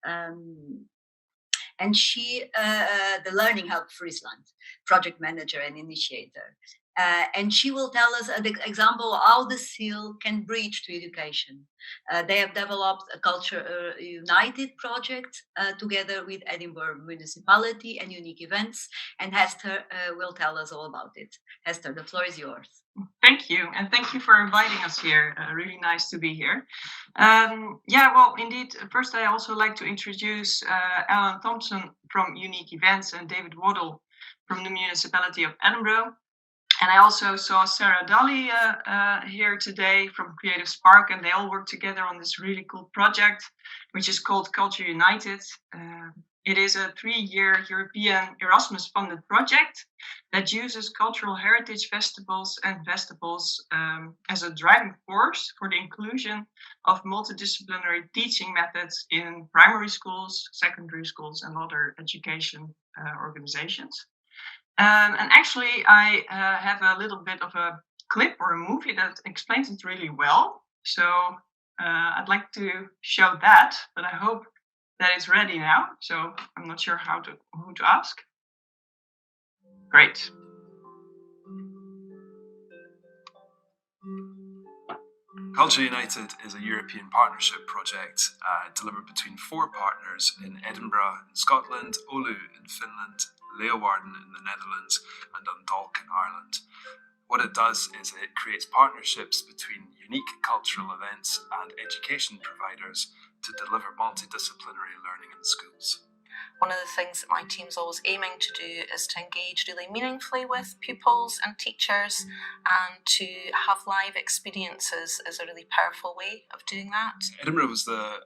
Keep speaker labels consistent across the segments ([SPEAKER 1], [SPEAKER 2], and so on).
[SPEAKER 1] Um, and she, the Learning Hub Friesland project manager and initiator. And she will tell us an example of how the seal can bridge to education. They have developed a Culture United project together with Edinburgh Municipality and Unique Events, and Hester will tell us all about it. Hester, the floor is yours.
[SPEAKER 2] Thank you, and thank you for inviting us here. Really nice to be here. Well, indeed, first I also like to introduce Alan Thompson from Unique Events and David Waddle from the Municipality of Edinburgh. And I also saw Sarah Daly here today from Creative Spark, and they all work together on this really cool project, which is called Culture United. It is a 3-year European Erasmus-funded project that uses cultural heritage festivals and festivals as a driving force for the inclusion of multidisciplinary teaching methods in primary schools, secondary schools, and other education organizations. And actually, I have a little bit of a clip or a movie that explains it really well. So I'd like to show that, but I hope that it's ready now. So I'm not sure who to ask. Great.
[SPEAKER 3] Culture United is a European partnership project delivered between 4 partners in Edinburgh in Scotland, Oulu in Finland, Leeuwarden in the Netherlands, and Dundalk in Ireland. What it does is it creates partnerships between unique cultural events and education providers to deliver multidisciplinary learning in schools.
[SPEAKER 4] One of the things that my team's always aiming to do is to engage really meaningfully with pupils and teachers, and to have live experiences is a really powerful way of doing that.
[SPEAKER 3] Edinburgh was the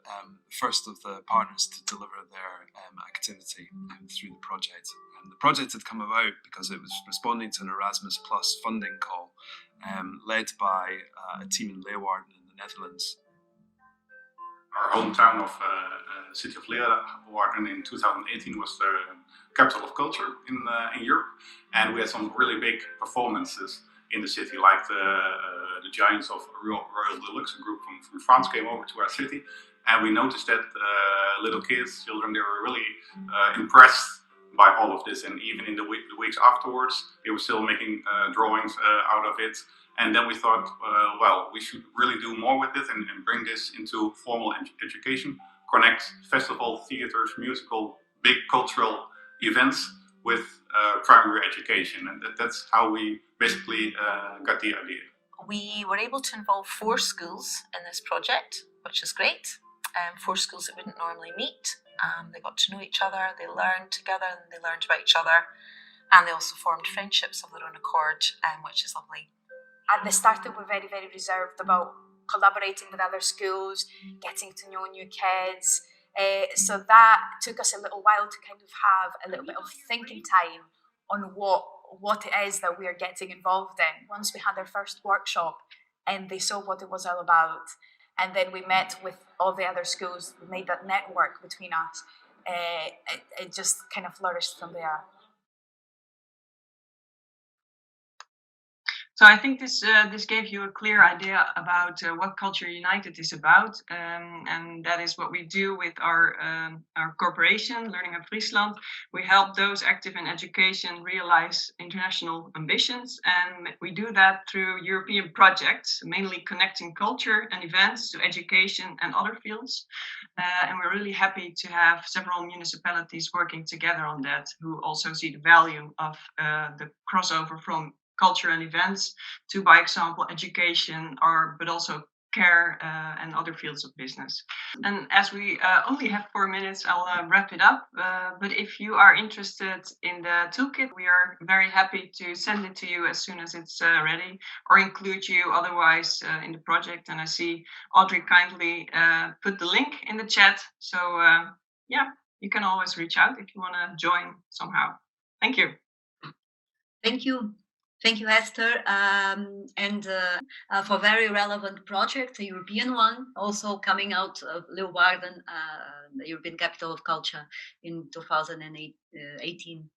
[SPEAKER 3] first of the partners to deliver their activity through the project. And the project had come about because it was responding to an Erasmus Plus funding call led by a team in Leeuwarden in the Netherlands.
[SPEAKER 5] Our hometown of the city of Leeuwarden in 2018 was the capital of culture in Europe, and we had some really big performances in the city, like the giants of Royal Deluxe, a group from France, came over to our city, and we noticed that little kids, children, they were really impressed by all of this, and even in the weeks afterwards, they were still making drawings out of it. And then we thought, we should really do more with it and bring this into formal education, connect festival, theaters, musical, big cultural events with primary education. And that's how we basically got the idea.
[SPEAKER 4] We were able to involve 4 schools in this project, which is great. 4 schools that wouldn't normally meet. They got to know each other, they learned together, and they learned about each other. And they also formed friendships of their own accord, which is lovely.
[SPEAKER 6] At the start, we were very, very reserved about collaborating with other schools, getting to know new kids. So that took us a little while to kind of have a little bit of thinking time on what it is that we are getting involved in. Once we had our first workshop and they saw what it was all about, and then we met with all the other schools, we made that network between us. It just kind of flourished from there.
[SPEAKER 2] So I think this gave you a clear idea about what Culture United is about, and that is what we do with our corporation, Learning Hub Friesland. We help those active in education realize international ambitions, and we do that through European projects, mainly connecting culture and events to education and other fields. And we're really happy to have several municipalities working together on that, who also see the value of the crossover from culture and events to, by example, education, but also care and other fields of business. And as we only have 4 minutes, I'll wrap it up. But if you are interested in the toolkit, we are very happy to send it to you as soon as it's ready, or include you otherwise in the project. And I see Audrey kindly put the link in the chat. So you can always reach out if you want to join somehow. Thank you.
[SPEAKER 1] Thank you. Thank you, Hester. And for a very relevant project, a European one, also coming out of Leeuwarden, the European Capital of Culture in 2018.